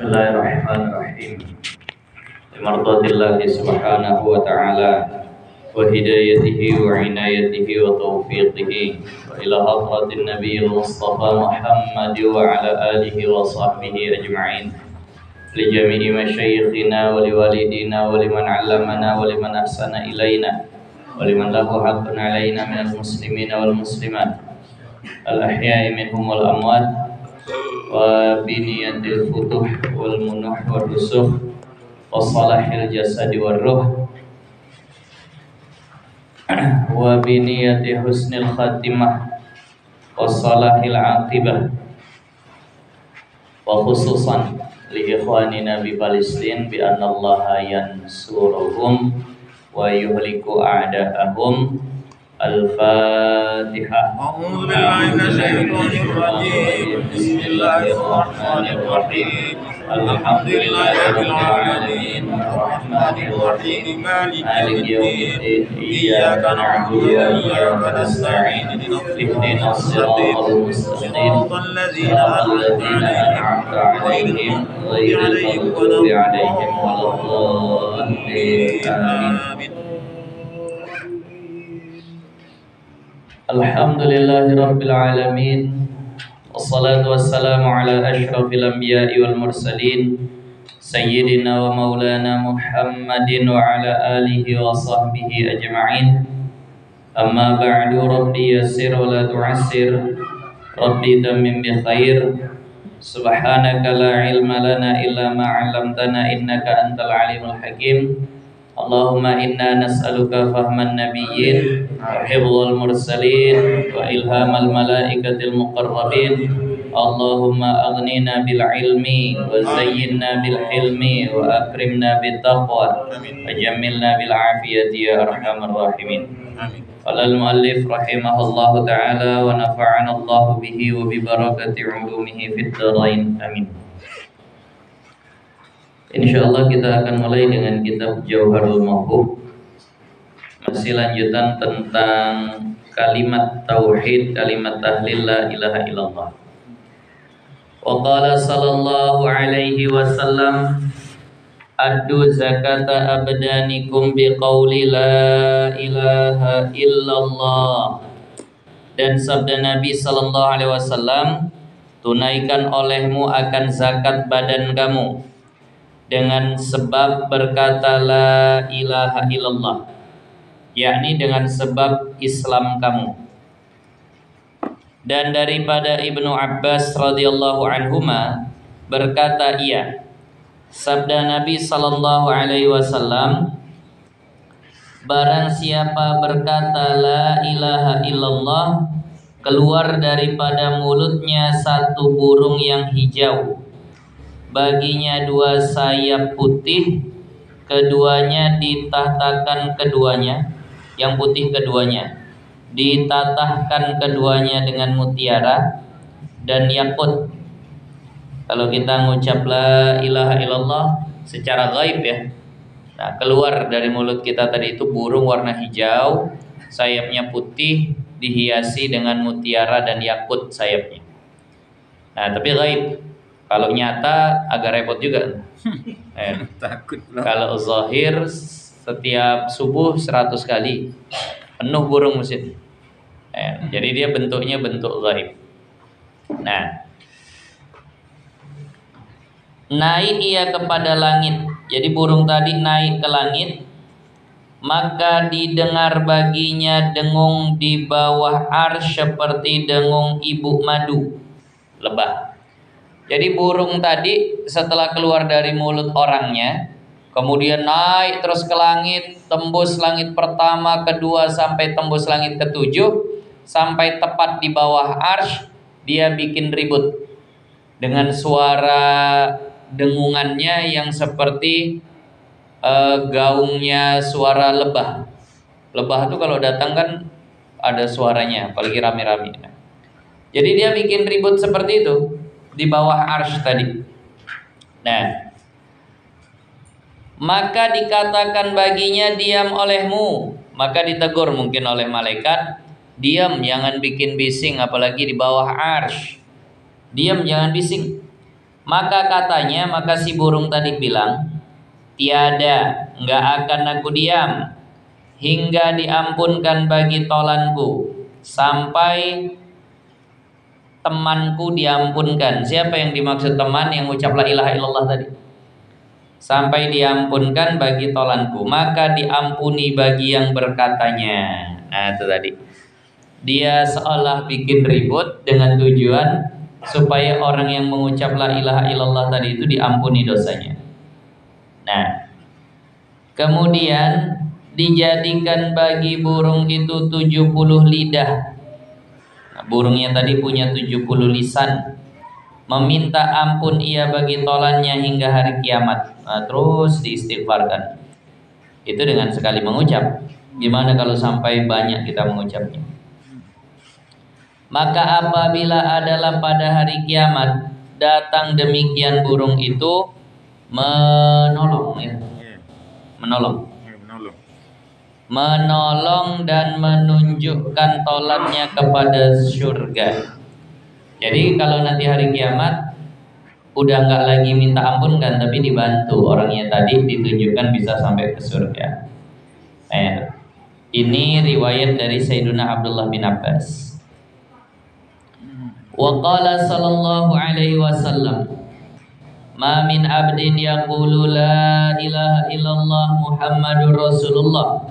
Bismillahirrahmanirrahim. Marḍatillahi subhanahu wa ta'ala wa hidayatihi wa inayatihi wa taufiqihi wa ila hadratin nabiyil mustafa Muhammad wa ala alihi wa sahbihi ajma'in. Li jami'i masyayikhina wa liwalidina wa liman 'allamana wa liman ahsana ilaina wa liman lahu haqqun 'alaina minal muslimina wal muslimat al ahya'i minhum wal amwat wa biniyatil futuh wal munuh wal rusuh wa salahil jasadi wal ruh wa biniyati husnil khatimah wa salahil aqibah wa khususan li ikhwanina bi Palestin bi anna allaha yansuruhum wa yuhliku a'da'ahum. Al-Fatihah. A'udzu billahi minasyaitonir rajim. Bismillahirrahmanirrahim. Alhamdulillahirabbil alamin. Arrahmanir rahim. Maliki yaumiddin. Iyyaka na'budu wa iyyaka nasta'in. Ihdinas siratal mustaqim. Siratal ladzina an'amta 'alaihim ghairil maghdubi 'alaihim waladdallin. Amin. Alhamdulillahi rabbil alamin. Wassalatu wassalamu ala asyrafil anbiya'i wal mursalin sayyidina wa maulana Muhammadin wa ala alihi wa sahbihi ajma'in. Amma ba'du, rabbi yassir wa la tu'assir, rabbi tammim bi khair. Subhanaka la ilma lana illa ma 'allamtana innaka antal alimul hakim. Allahumma inna nas'aluka fahman nabiyyin wa hifdzal mursalin wa ilhamal malaikatil muqarrabin. Allahumma aghnina bil ilmi wa zayyinna bil hilmi wa akrimna bit taqwa wa jammilna bil afiyati ya arhamar rahimin. Qala al muallif rahimahullahu ta'ala wa nafa'ana Allahu bihi wa bi barakati ulumihi fid dharain. Amin. Insyaallah kita akan mulai dengan kitab Jauharul Mawquf. Masih lanjutan tentang kalimat tauhid, kalimat tahlil la ilaha illallah. Wa qala sallallahu alaihi wasallam addu zakata abdanikum biqauli la ilaha illallah. Dan sabda Nabi sallallahu alaihi wasallam, tunaikan olehmu akan zakat badan kamu dengan sebab berkata la ilaha illallah, yakni dengan sebab Islam kamu. Dan daripada Ibnu Abbas radhiyallahu anhuma berkata ia, sabda Nabi sallallahu alaihi wasallam, barang siapa berkata la ilaha illallah, keluar daripada mulutnya satu burung yang hijau, baginya dua sayap putih, keduanya ditatahkan keduanya, yang putih keduanya ditatahkan keduanya dengan mutiara dan yakut. Kalau kita ngucap la ilaha illallah secara gaib ya, nah keluar dari mulut kita tadi itu burung warna hijau, sayapnya putih, dihiasi dengan mutiara dan yakut sayapnya. Nah tapi gaib. Kalau nyata agak repot juga. Takut. Kalau zahir setiap subuh 100 kali penuh burung masjid. Jadi dia bentuknya bentuk gaib. Nah, naik ia kepada langit. Jadi burung tadi naik ke langit, maka didengar baginya dengung di bawah arsy seperti dengung ibu madu, lebah. Jadi burung tadi setelah keluar dari mulut orangnya, kemudian naik terus ke langit, tembus langit pertama, kedua, sampai tembus langit ketujuh, sampai tepat di bawah arsy, dia bikin ribut dengan suara dengungannya yang seperti gaungnya suara lebah. Lebah itu kalau datang kan ada suaranya, apalagi rame-rame. Jadi dia bikin ribut seperti itu di bawah arsy tadi. Nah, maka dikatakan baginya diam olehmu, maka ditegur mungkin oleh malaikat, diam, jangan bikin bising, apalagi di bawah arsy. Diam, jangan bising. Maka katanya, maka si burung tadi bilang, tiada, enggak akan aku diam hingga diampunkan bagi tolanku sampai temanku diampunkan. Siapa yang dimaksud teman yang ucap la ilaha illallah tadi? Sampai diampunkan bagi tolanku, maka diampuni bagi yang berkatanya. Nah itu tadi, dia seolah bikin ribut dengan tujuan supaya orang yang mengucap la ilaha illallah tadi itu diampuni dosanya. Nah, kemudian dijadikan bagi burung itu 70 lidah. Nah, burungnya tadi punya 70 lisan. Meminta ampun ia bagi tolannya hingga hari kiamat. Nah, terus diistighfarkan. Itu dengan sekali mengucap. Gimana kalau sampai banyak kita mengucapnya? Maka apabila adalah pada hari kiamat datang demikian burung itu menolong, ya. Menolong dan menunjukkan tolannya kepada surga. Jadi kalau nanti hari kiamat udah nggak lagi minta ampun kan, tapi dibantu orangnya tadi, ditunjukkan bisa sampai ke surga. Ini riwayat dari Sayyiduna Abdullah bin Abbas. Wa qala sallallahu alaihi wasallam, ma min abdin yaqulu la ilaha illallah Muhammadur Rasulullah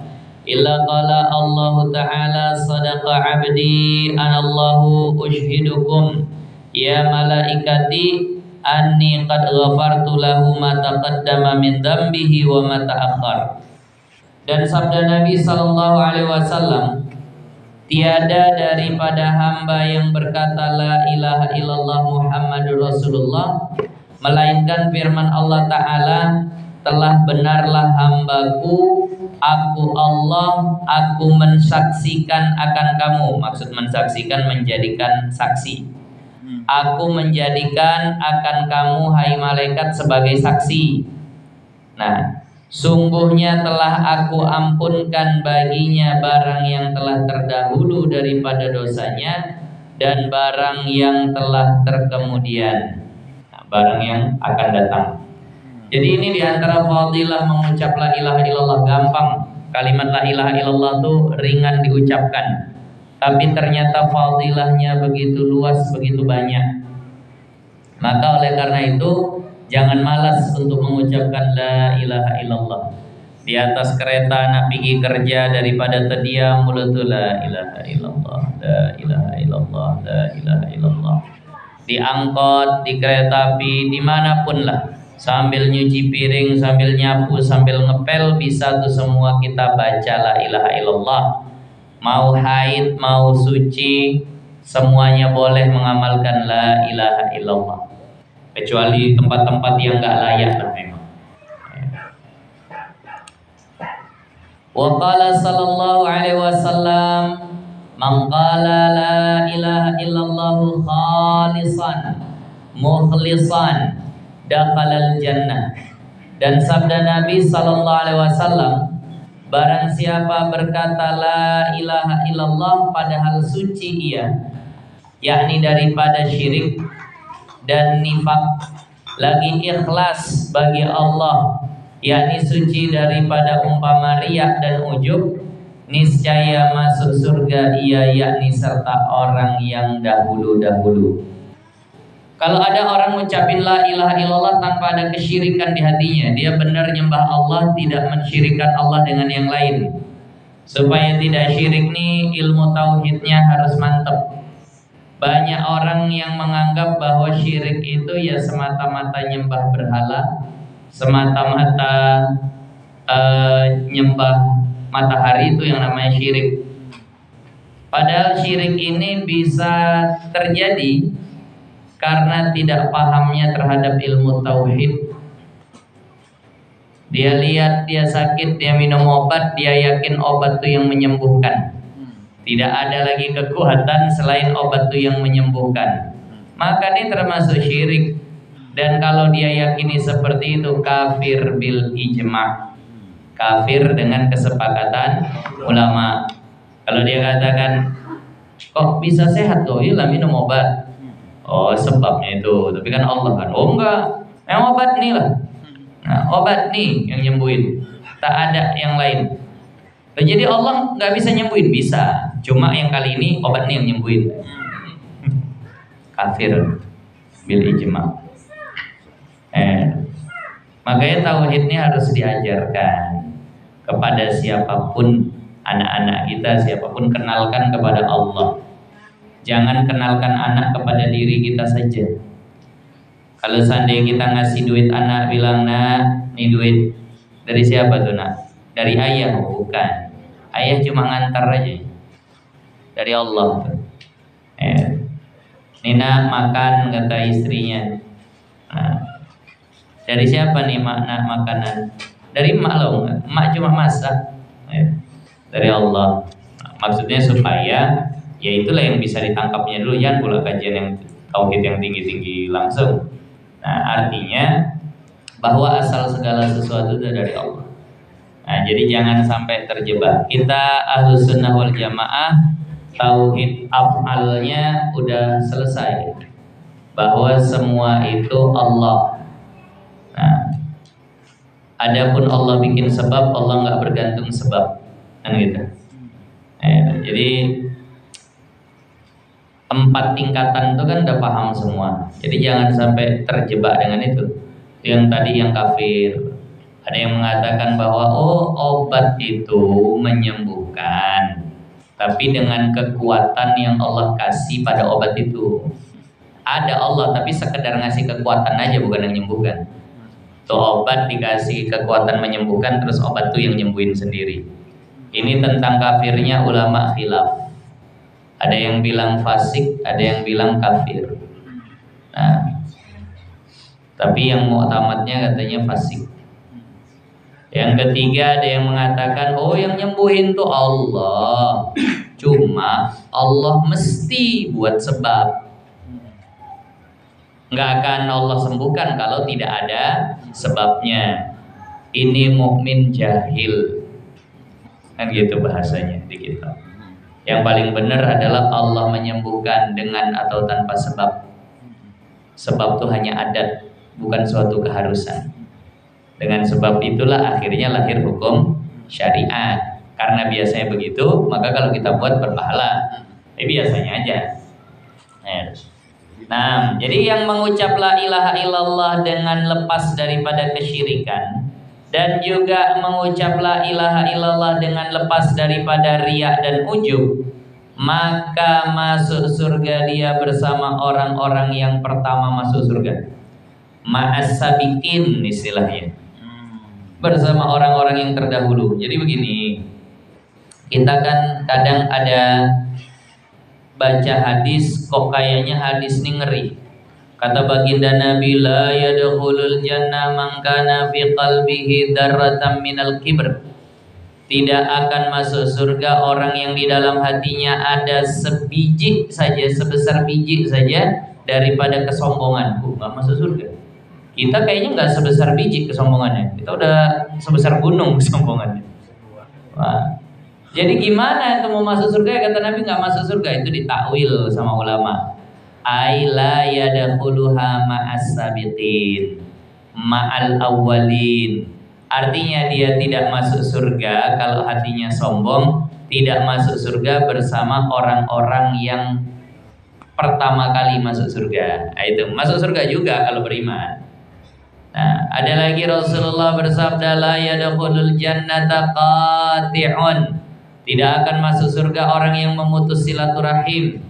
illa qala Allah ta'ala sadaqa abdi anallahu ushhidukum ya malaikati anni qad ghafartu lahu ma taqaddama min dhanbihi wa ma ta'akhkhar. Dan sabda Nabi sallallahu alaihi wasallam, tiada daripada hamba yang berkata la ilaha illallah Muhammadur Rasulullah melainkan firman Allah Ta'ala, telah benarlah hambaku, aku Allah, aku mensaksikan akan kamu. Maksud mensaksikan, menjadikan saksi. Aku menjadikan akan kamu hai malaikat sebagai saksi. Nah, sungguhnya telah aku ampunkan baginya barang yang telah terdahulu daripada dosanya dan barang yang telah terkemudian, barang yang akan datang. Jadi ini diantara fadilah mengucap la ilaha illallah. Gampang, kalimat la ilaha illallah tuh ringan diucapkan, tapi ternyata fadilahnya begitu luas, begitu banyak. Maka oleh karena itu jangan malas untuk mengucapkan la ilaha illallah. Di atas kereta nak pergi kerja, daripada terdiam mulut tu la ilaha illallah, la ilaha illallah, la ilaha illallah. Di angkot, di kereta api, dimanapun lah, sambil nyuci piring, sambil nyapu, sambil ngepel, bisa tuh semua kita baca la ilaha illallah. Mau haid, mau suci, semuanya boleh mengamalkan la ilaha illallah, kecuali tempat-tempat yang gak layak lah memang. Wa qala sallallahu alaihi wasallam, man qala la ilaha illallah khalisan mukhlisan dakhalal jannah. Dan sabda Nabi sallallahu alaihi wasallam, barang siapa berkata la ilaha illallah padahal suci ia, yakni daripada syirik dan nifak, lagi ikhlas bagi Allah, yakni suci daripada umpama riya dan ujub, niscaya masuk surga ia, yakni serta orang yang dahulu-dahulu. Kalau ada orang mengucapin la ilaha illallah tanpa ada kesyirikan di hatinya, dia benar nyembah Allah, tidak mensyirikkan Allah dengan yang lain. Supaya tidak syirik nih, ilmu tauhidnya harus mantap. Banyak orang yang menganggap bahwa syirik itu ya semata-mata nyembah berhala, semata-mata nyembah matahari, itu yang namanya syirik. Padahal syirik ini bisa terjadi karena tidak pahamnya terhadap ilmu tauhid. Dia lihat dia sakit, dia minum obat, dia yakin obat itu yang menyembuhkan. Tidak ada lagi kekuatan selain obat itu yang menyembuhkan. Maka ini termasuk syirik. Dan kalau dia yakini seperti itu, kafir bil ijma', kafir dengan kesepakatan ulama. Kalau dia katakan, kok bisa sehat tuh? Iyalah minum obat. Oh sebabnya itu, tapi kan Allah kan, oh enggak, yang obat nih lah. Nah, obat nih yang nyembuhin, tak ada yang lain. Nah, jadi Allah nggak bisa nyembuhin, bisa. Cuma yang kali ini obat nih yang nyembuhin. Kafir bil ijma. Makanya tauhid ini harus diajarkan kepada siapapun, anak-anak kita, siapapun, kenalkan kepada Allah. Jangan kenalkan anak kepada diri kita saja. Kalau seandainya kita ngasih duit anak, bilang, nak, ini duit dari siapa tuh nak? Dari ayah? Bukan. Ayah cuma ngantar aja. Dari Allah. Nina makan, kata istrinya. Nah, dari siapa nih nak makanan? Dari emak loh. Emak cuma masak. Dari Allah. Nah, maksudnya supaya ya itulah yang bisa ditangkapnya dulu, jangan pula kajian yang tauhid yang tinggi-tinggi langsung. Nah, artinya bahwa asal segala sesuatu itu dari Allah. Nah, jadi jangan sampai terjebak. Kita Ahlus Sunnah wal Jamaah tauhid af'alnya udah selesai, bahwa semua itu Allah. Nah, adapun Allah bikin sebab, Allah nggak bergantung sebab, kan gitu. Jadi 4 tingkatan itu kan udah paham semua. Jadi jangan sampai terjebak dengan itu. Yang tadi yang kafir, ada yang mengatakan bahwa oh obat itu menyembuhkan, tapi dengan kekuatan yang Allah kasih pada obat itu. Ada Allah tapi sekedar ngasih kekuatan aja, bukan yang menyembuhkan. Tuh obat dikasih kekuatan menyembuhkan, terus obat tuh yang nyembuhin sendiri. Ini tentang kafirnya ulama khilaf. Ada yang bilang fasik, ada yang bilang kafir. Nah, tapi yang mu'tamadnya katanya fasik. Yang ketiga ada yang mengatakan, oh yang nyembuhin tuh Allah. Cuma Allah mesti buat sebab. Nggak akan Allah sembuhkan kalau tidak ada sebabnya. Ini mukmin jahil. Kan gitu bahasanya di kitab. Yang paling benar adalah Allah menyembuhkan dengan atau tanpa sebab. Sebab itu hanya adat, bukan suatu keharusan. Dengan sebab itulah akhirnya lahir hukum syariat. Karena biasanya begitu, maka kalau kita buat berpahala. Biasanya aja. Nah, jadi yang mengucap la ilaha illallah dengan lepas daripada kesyirikan, dan juga mengucap la ilaha illallah dengan lepas daripada riya dan ujub, maka masuk surga dia bersama orang-orang yang pertama masuk surga. Ma'as sabiqin istilahnya. Bersama orang-orang yang terdahulu. Jadi begini, kita kan kadang ada baca hadis, kok kayaknya hadis ini ngeri. Kata baginda Nabi, la yadkhulul jannah man kana fi qalbihi dzarratan minal kibr. Tidak akan masuk surga orang yang di dalam hatinya ada sebiji saja, sebesar biji saja daripada kesombongan. Nggak masuk surga. Kita kayaknya nggak sebesar biji kesombongannya. Kita udah sebesar gunung kesombongannya. Wah. Jadi gimana itu mau masuk surga? Kata Nabi nggak masuk surga. Itu ditakwil sama ulama. Aila yadkhuluha ma'as sabiqin ma'al awwalin. Artinya dia tidak masuk surga kalau hatinya sombong, tidak masuk surga bersama orang-orang yang pertama kali masuk surga. Nah, itu masuk surga juga kalau beriman. Nah, ada lagi Rasulullah bersabda, la yadkhulul jannata qati'un. Tidak akan masuk surga orang yang memutus silaturahim.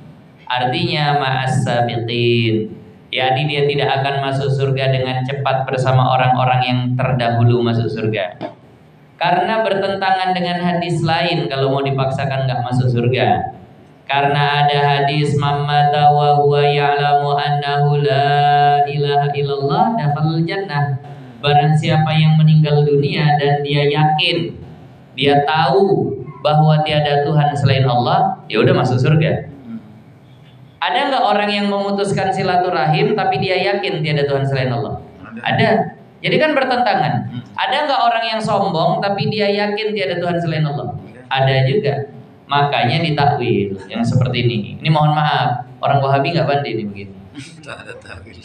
Artinya ma'as sabiqin, yakni dia tidak akan masuk surga dengan cepat bersama orang-orang yang terdahulu masuk surga. Karena bertentangan dengan hadis lain kalau mau dipaksakan nggak masuk surga. Karena ada hadis mamata wa huwa ya'lamu annahu la ilaha illallah dakhalul jannah. Barang siapa yang meninggal dunia dan dia yakin, dia tahu bahwa tiada Tuhan selain Allah, ya udah masuk surga. Ada nggak orang yang memutuskan silaturahim tapi dia yakin tiada Tuhan selain Allah? Ada. Jadi kan bertentangan. Ada nggak orang yang sombong tapi dia yakin tiada Tuhan selain Allah? Ada juga. Makanya ditakwil yang seperti ini. Ini mohon maaf, orang Wahabi nggak pandai ini begitu. Tak ada ta'wil.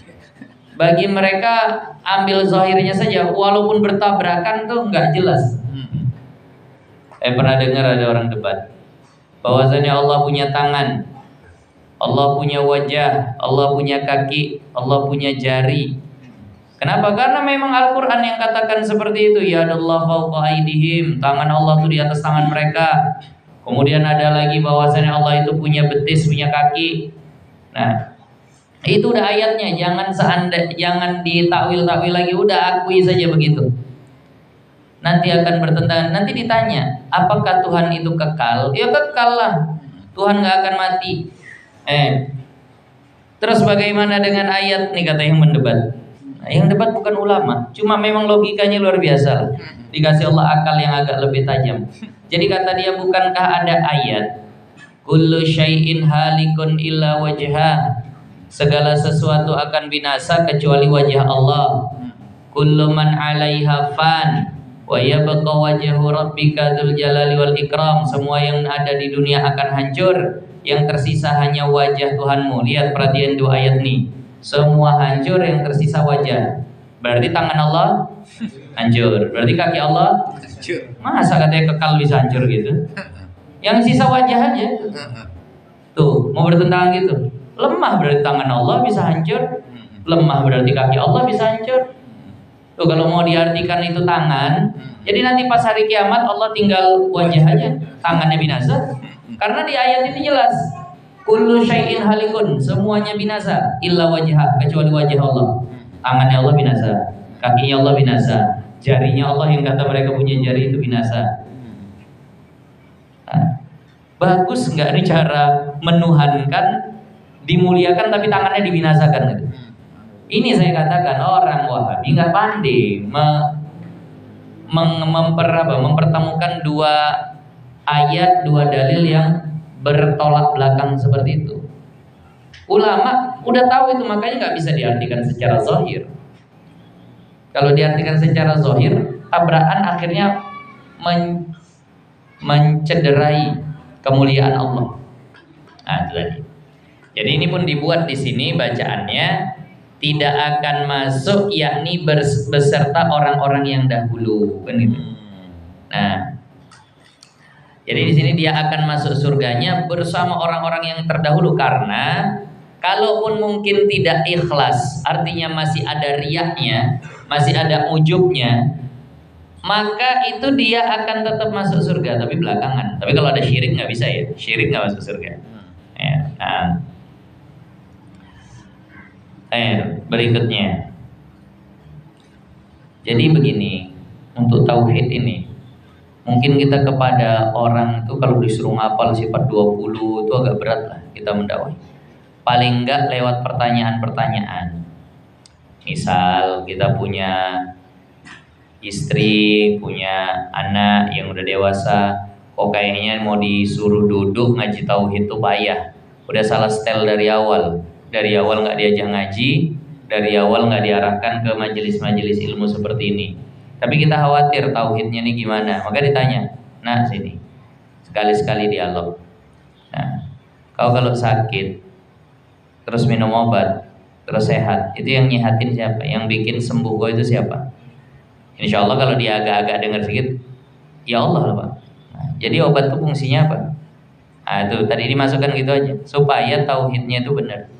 Bagi mereka ambil zahirnya saja, walaupun bertabrakan tuh nggak jelas. Pernah dengar ada orang debat bahwasanya Allah punya tangan, Allah punya wajah, Allah punya kaki, Allah punya jari. Kenapa? Karena memang Al-Quran yang katakan seperti itu. Ya Allah fawqa aydihim, tangan Allah itu di atas tangan mereka. Kemudian ada lagi bahwasanya Allah itu punya betis, punya kaki. Nah, itu udah ayatnya. Jangan ditakwil-takwil lagi. Udah akui saja begitu. Nanti akan bertentangan. Nanti ditanya, apakah Tuhan itu kekal? Ya kekal lah. Tuhan nggak akan mati. Terus bagaimana dengan ayat nih, kata yang mendebat? Nah, yang debat bukan ulama, cuma memang logikanya luar biasa. Dikasih Allah akal yang agak lebih tajam. Jadi kata dia, bukankah ada ayat kullu syai'in halikun illa wajha, segala sesuatu akan binasa kecuali wajah Allah. Kullu man 'alaiha fan wa yabqa wajhu rabbika dzul jalali wal ikram, semua yang ada di dunia akan hancur, yang tersisa hanya wajah Tuhanmu. Lihat, perhatian dua ayat nih. Semua hancur, yang tersisa wajah. Berarti tangan Allah hancur. Berarti kaki Allah hancur. Masa katanya kekal bisa hancur gitu? Yang sisa wajah aja. Tuh, mau bertentangan gitu. Lemah berarti tangan Allah bisa hancur. Lemah berarti kaki Allah bisa hancur. Tuh, kalau mau diartikan itu tangan, jadi nanti pas hari kiamat Allah tinggal wajah aja, tangannya binasa. Karena di ayat ini jelas, kullu syai'in halikun, semuanya binasa, illa wajha, kecuali wajah Allah. Tangannya Allah binasa, kakinya Allah binasa, jarinya Allah yang kata mereka punya jari itu binasa. Nah, bagus nggak nih cara menuhankan, dimuliakan tapi tangannya dibinasakan gitu. Ini saya katakan orang Wahabi nggak pandai mempertemukan dua ayat, dua dalil yang bertolak belakang seperti itu. Ulama udah tahu itu, makanya nggak bisa diartikan secara zahir. Kalau diartikan secara zahir, tabrakan akhirnya mencederai kemuliaan Allah. Nah, itu tadi. Jadi ini pun dibuat di sini bacaannya tidak akan masuk, yakni beserta orang-orang yang dahulu, kan gitu. Nah, jadi di sini dia akan masuk surganya bersama orang-orang yang terdahulu, karena kalaupun mungkin tidak ikhlas, artinya masih ada riyaknya, masih ada ujubnya, maka itu dia akan tetap masuk surga, tapi belakangan. Tapi kalau ada syirik nggak bisa ya, syirik nggak masuk surga. Ya, nah. Berikutnya. Jadi begini, untuk tauhid ini, mungkin kita kepada orang itu kalau disuruh ngapal sifat 20 itu agak berat lah kita mendakwai. Paling enggak lewat pertanyaan-pertanyaan. Misal kita punya istri, punya anak yang udah dewasa, kok kayaknya mau disuruh duduk ngaji tauhid itu payah. Udah salah setel dari awal. Dari awal nggak diajak ngaji, dari awal nggak diarahkan ke majelis-majelis ilmu seperti ini. Tapi kita khawatir tauhidnya ini gimana, maka ditanya, nah sini, sekali-sekali dialog. Nah, kalau sakit, terus minum obat, terus sehat, itu yang nyehatin siapa? Yang bikin sembuh kau itu siapa? Insya Allah kalau dia agak-agak dengar sedikit, ya Allah lah Pak. Nah, jadi obat itu fungsinya apa? Nah itu tadi dimasukkan gitu aja, supaya tauhidnya itu benar.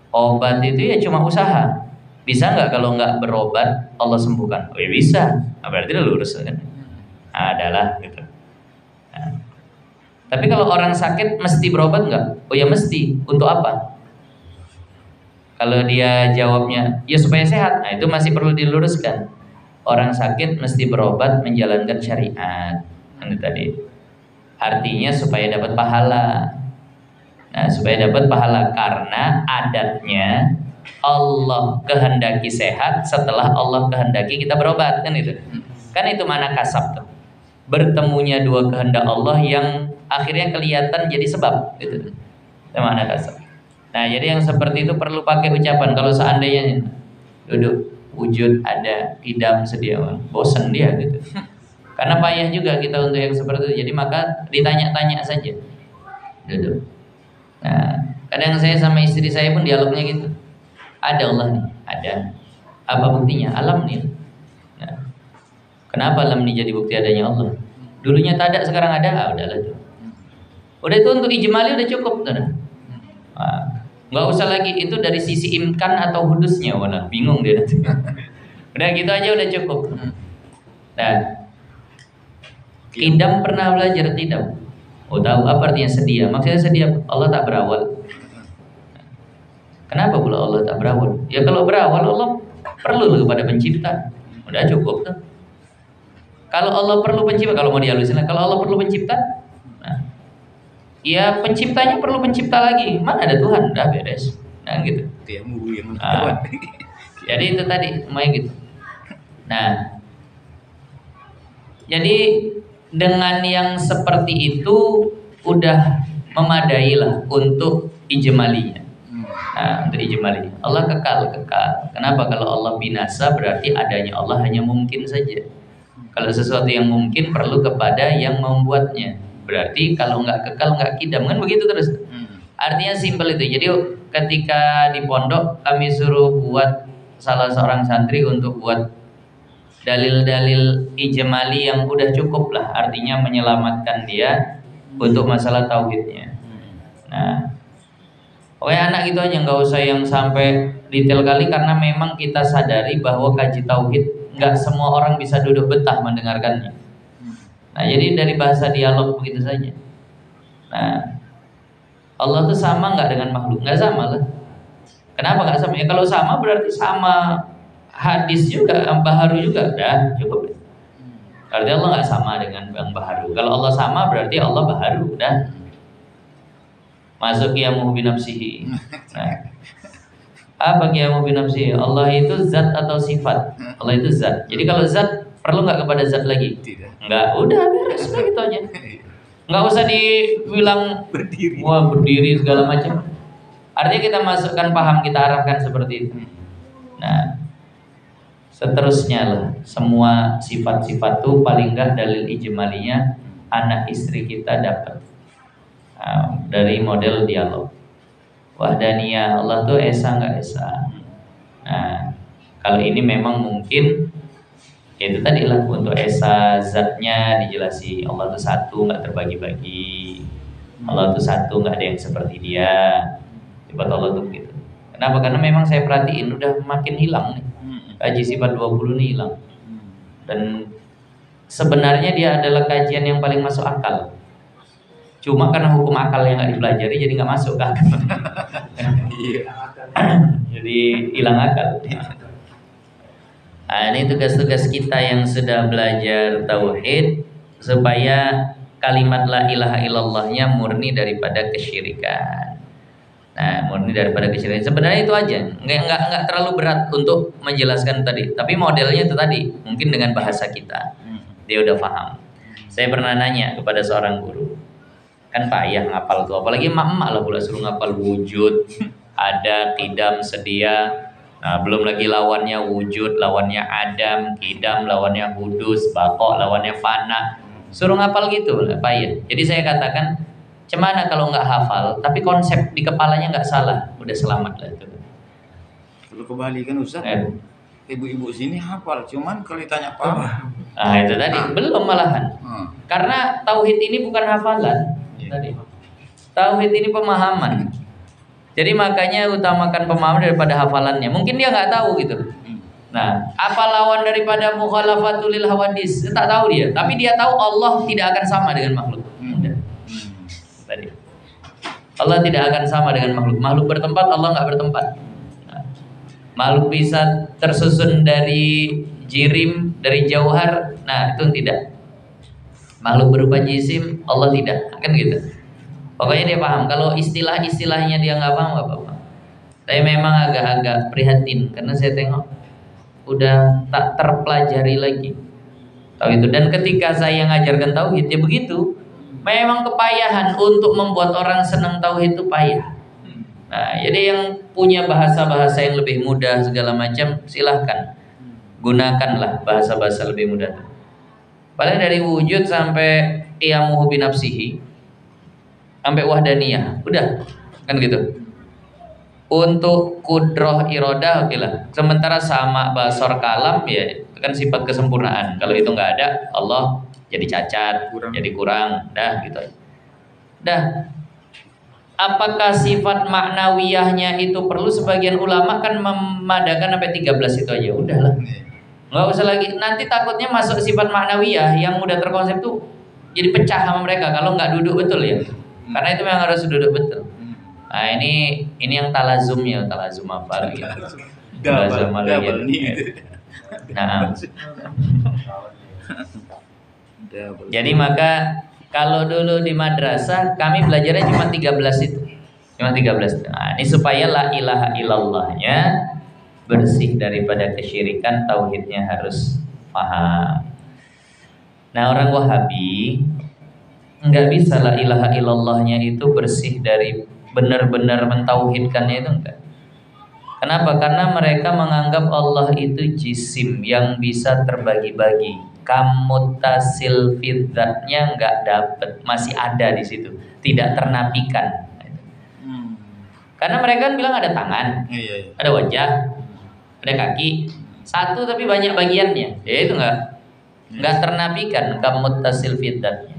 Obat itu ya cuma usaha. Bisa nggak kalau nggak berobat Allah sembuhkan? Oh ya bisa. Nah, berarti udah lurus kan? Nah, adalah gitu. Nah. Tapi kalau orang sakit mesti berobat nggak? Oh ya mesti. Untuk apa? Kalau dia jawabnya ya supaya sehat, nah itu masih perlu diluruskan. Orang sakit mesti berobat menjalankan syariat. Ini tadi. Artinya supaya dapat pahala. Nah, supaya dapat pahala, karena adatnya Allah kehendaki sehat setelah Allah kehendaki kita berobat, kan itu. Kan itu mana kasab tuh. Bertemunya dua kehendak Allah yang akhirnya kelihatan jadi sebab, gitu. Itu mana kasab. Nah, jadi yang seperti itu perlu pakai ucapan. Kalau seandainya duduk wujud ada idam sedia, bosan dia gitu. Karena payah juga kita untuk yang seperti itu. Jadi maka ditanya-tanya saja. Duduk. Nah, Kadang saya sama istri saya pun dialognya gitu. Ada Allah nih, ada. Apa buktinya? Alam nih. Nah, kenapa alam ini jadi bukti adanya Allah? Dulunya tak ada, sekarang ada. Ah, udahlah. Udah itu untuk ijmali udah cukup, udah. Nggak usah lagi itu dari sisi imkan atau hudusnya, wala bingung dia nanti. Udah gitu aja udah cukup. Nah, Kidam pernah belajar tidak? Oh tahu apa artinya sedia? Maksudnya sedia Allah tak berawal. Kenapa pula Allah tak berawal? Ya kalau berawal Allah perlu kepada pencipta. Udah cukup tuh. Kalau Allah perlu pencipta, kalau mau dihalusin, kalau Allah perlu pencipta, nah, ya penciptanya perlu pencipta lagi. Mana ada Tuhan? Udah beres. Nah gitu. Nah, jadi itu tadi semuanya gitu. Nah, jadi dengan yang seperti itu udah memadai lah untuk ijmalinya. Nah, untuk ijmali Allah kekal. Kenapa? Kalau Allah binasa berarti adanya Allah hanya mungkin saja. Kalau sesuatu yang mungkin perlu kepada yang membuatnya. Berarti kalau nggak kekal nggak kidam, kan begitu terus. Artinya simpel itu. Jadi ketika di pondok kami suruh buat salah seorang santri untuk buat dalil-dalil ijmali yang udah cukup lah, artinya menyelamatkan dia untuk masalah tauhidnya. Nah, pokoknya anak gitu aja, nggak usah yang sampai detail kali, karena memang kita sadari bahwa kaji tauhid nggak semua orang bisa duduk betah mendengarkannya. Nah, jadi dari bahasa dialog begitu saja. Nah, Allah tuh sama nggak dengan makhluk? Nggak sama lah. Kenapa nggak sama? Ya kalau sama berarti sama hadis juga, baharu juga, udah cukup. Artinya Allah nggak sama dengan yang baharu. Kalau Allah sama berarti Allah baharu, udah. Masuk qiyamuhu binafsihi. Nah, apa qiyamuhu binafsihi? Allah itu zat atau sifat? Allah itu zat. Jadi kalau zat perlu nggak kepada zat lagi? Tidak. Nggak, udah beres gitu aja. Nggak usah dibilang Berdiri. wah berdiri segala macam. Artinya kita masukkan paham, kita arahkan seperti itu. Nah, seterusnya lah, semua sifat-sifat itu paling enggak dalil ijmalinya anak istri kita dapat dari model dialog. Wahdaniyah, Allah tuh esa nggak esa. Nah, kalau ini memang mungkin itu tadi lah, untuk esa zatnya dijelasi. Allah tuh satu, nggak terbagi-bagi. Allah tuh satu, nggak ada yang seperti dia. Sifat Allah tuh gitu. Kenapa? Karena memang saya perhatiin udah makin hilang nih. Kaji sifat 20 ini hilang. Dan sebenarnya dia adalah kajian yang paling masuk akal. Cuma karena hukum akal yang nggak dipelajari jadi nggak masuk kan. Jadi hilang akal. Nah, ini tugas-tugas kita yang sudah belajar tauhid supaya kalimat la ilaha illallahnya murni daripada kesyirikan. Nah, murni daripada kesyirikan. Sebenarnya itu aja, nggak terlalu berat untuk menjelaskan tadi. Tapi modelnya itu tadi, mungkin dengan bahasa kita, dia udah paham. Saya pernah nanya kepada seorang guru, kan payah ngapal tuh, apalagi emak-emak lah pula suruh ngapal wujud, ada, qidam, sedia. Nah, belum lagi lawannya wujud, lawannya adam, qidam, lawannya hudus, baqa, lawannya fana. Suruh ngapal gitu, payah. Jadi saya katakan, cemana kalau nggak hafal, tapi konsep di kepalanya nggak salah, udah selamat lah itu. Kalau kebalikan Ustaz, ibu-ibu sini hafal, cuman kalau ditanya paham. Nah itu tadi, belum malahan. Karena tauhid ini bukan hafalan. Tadi. Tauhid ini pemahaman. Jadi makanya utamakan pemahaman daripada hafalannya. Mungkin dia nggak tahu gitu. Nah, apa lawan daripada mukhalafatul lil hawadis? Tak tahu dia, tapi dia tahu Allah tidak akan sama dengan makhluk. Tadi. Allah tidak akan sama dengan makhluk. Makhluk bertempat, Allah nggak bertempat. Nah, makhluk bisa tersusun dari jirim, dari jauhar. Nah, itu tidak. Makhluk berupa jisim, Allah tidak. Kan gitu. Pokoknya dia paham. Kalau istilah-istilahnya dia nggak paham, nggak apa-apa. Tapi memang agak-agak prihatin karena saya tengok udah tak terpelajari lagi. Tahu itu. Dan ketika saya ngajarkan tauhid, ya begitu. Memang kepayahan untuk membuat orang senang tauhid itu payah. Nah, jadi yang punya bahasa-bahasa yang lebih mudah segala macam, silahkan gunakanlah bahasa-bahasa lebih mudah. Paling dari wujud sampai qiyamuhu binafsihi, sampai wahdaniyah, udah kan gitu. Untuk kudroh irodah oke lah. Sementara sama basor kalam ya itu kan sifat kesempurnaan. Kalau itu nggak ada, Allah jadi cacat, jadi kurang, dah gitu. Dah. Apakah sifat maknawiyahnya itu perlu? Sebagian ulama kan memadakan sampai 13 itu aja, udahlah. Nggak usah lagi. Nanti takutnya masuk sifat maknawiyah yang udah terkonsep tuh jadi pecah sama mereka kalau nggak duduk betul ya. Karena itu memang harus duduk betul. Nah ini yang talazumnya, talazum apa gitu. Talazum gitu. Nah. Jadi maka kalau dulu di madrasah kami belajarnya cuma 13 itu. Cuma 13. Nah, ini supaya la ilaha illallahnya bersih daripada kesyirikan, tauhidnya harus paham. Nah, orang Wahabi enggak bisa la ilaha illallahnya itu bersih dari benar-benar mentauhidkannya itu enggak. Kenapa? Karena mereka menganggap Allah itu jisim yang bisa terbagi-bagi. Kamutasil fidzatnya enggak dapat, masih ada di situ, tidak ternapikan. Karena mereka kan bilang ada tangan, ada wajah, ada kaki, satu tapi banyak bagiannya. Ya itu enggak ternapikan kamutasil fidzatnya.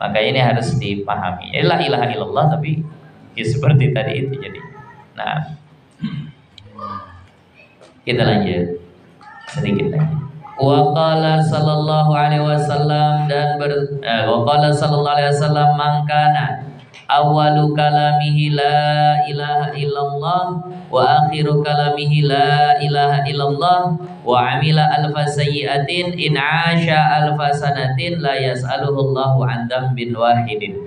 Maka ini harus dipahami. La ilaha illallah tapi ya seperti tadi itu jadi. Nah, kita lanjut sedikit lagi. Wa qala sallallahu alaihi wasallam wa qala sallallahu alaihi wasallam man kana awwalu kalamihi la ilaha illallah wa akhiru kalamihi la ilaha illallah wa amila alfa sayyi'atin in 'asha alfa sanatin la yas'aluhu Allahu 'an dzambin wahidin.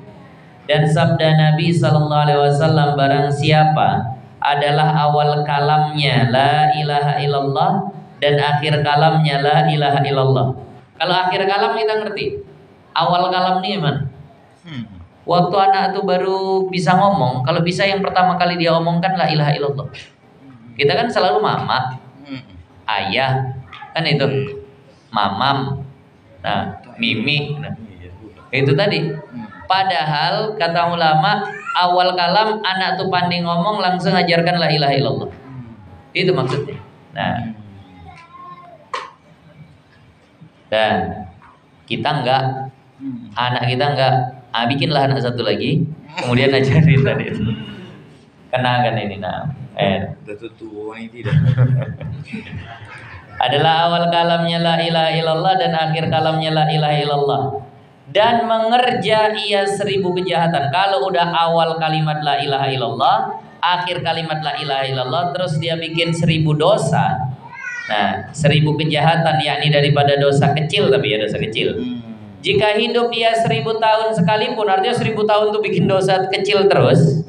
Dan sabda Nabi sallallahu alaihi wasallam, barang siapa adalah awal kalamnya la ilaha illallah dan akhir kalamnya la ilaha illallah. Kalau akhir kalam kita ngerti. Awal kalam nih gimana? Waktu anak itu baru bisa ngomong, kalau bisa yang pertama kali dia omongkan la ilaha illallah. Kita kan selalu mama, ayah, kan itu mamam, nah mimi, nah, itu tadi. Padahal kata ulama awal kalam anak tuh pandai ngomong langsung ajarkan la ilaha illallah. Itu maksudnya. Nah, dan kita enggak, anak kita enggak. Bikinlah anak satu lagi, kemudian ajarin tadi. Kenangan ini nah. Adalah awal kalamnya la ilaha illallah dan akhir kalamnya la ilaha illallah. Dan mengerja ia 1000 kejahatan. Kalau udah awal kalimat la ilaha illallah, akhir kalimat la ilaha illallah, terus dia bikin 1000 dosa. Nah, 1000 kejahatan yakni daripada dosa kecil, tapi ya dosa kecil. Jika hidup ia 1000 tahun sekalipun, artinya 1000 tahun itu bikin dosa kecil terus.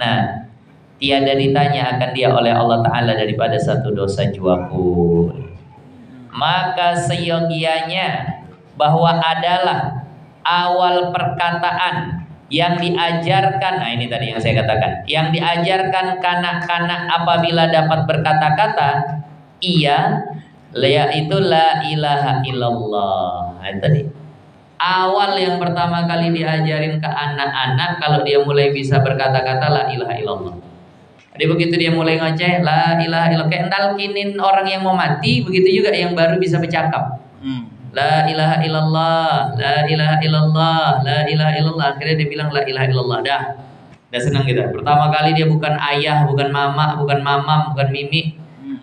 Nah, tiada ditanya akan dia oleh Allah Ta'ala daripada satu dosa jua pun. Maka seyogianya bahwa adalah awal perkataan yang diajarkan, nah ini tadi yang saya katakan, yang diajarkan kanak-kanak apabila dapat berkata-kata, yaitu la ilaha illallah. Nah, tadi awal yang pertama kali diajarin ke anak-anak kalau dia mulai bisa berkata-kata la ilaha illallah. Jadi begitu dia mulai ngoceh la ilaha illallah, kayak nalkinin orang yang mau mati, begitu juga yang baru bisa bercakap. La ilaha illallah, la ilaha illallah, la ilaha illallah. Akhirnya dia bilang la ilaha illallah. Dah senang kita. Pertama kali dia bukan ayah, bukan mama, bukan mamam, bukan mimi,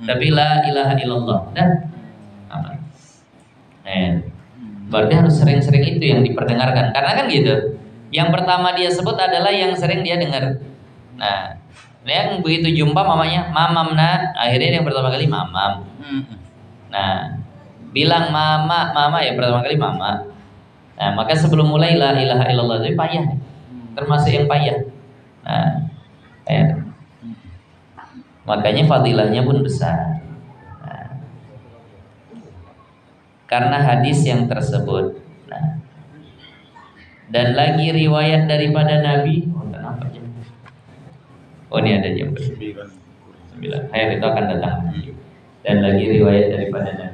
tapi la ilaha illallah. Dah aman. Berarti harus sering-sering itu yang diperdengarkan. Karena kan gitu. Yang pertama dia sebut adalah yang sering dia dengar. Nah, yang begitu jumpa mamanya, mamam nah, akhirnya yang pertama kali mamam. Nah, bilang mama ya pertama kali mama. Nah, maka sebelum mulai la ilaha illallah itu payah. Termasuk yang payah. Nah, payah. Makanya fadilahnya pun besar. Nah, karena hadis yang tersebut. Nah, dan lagi riwayat daripada Nabi. Kenapa jam? Oh, ini ada jam 9. Hayat itu akan datang. Dan lagi riwayat daripada Nabi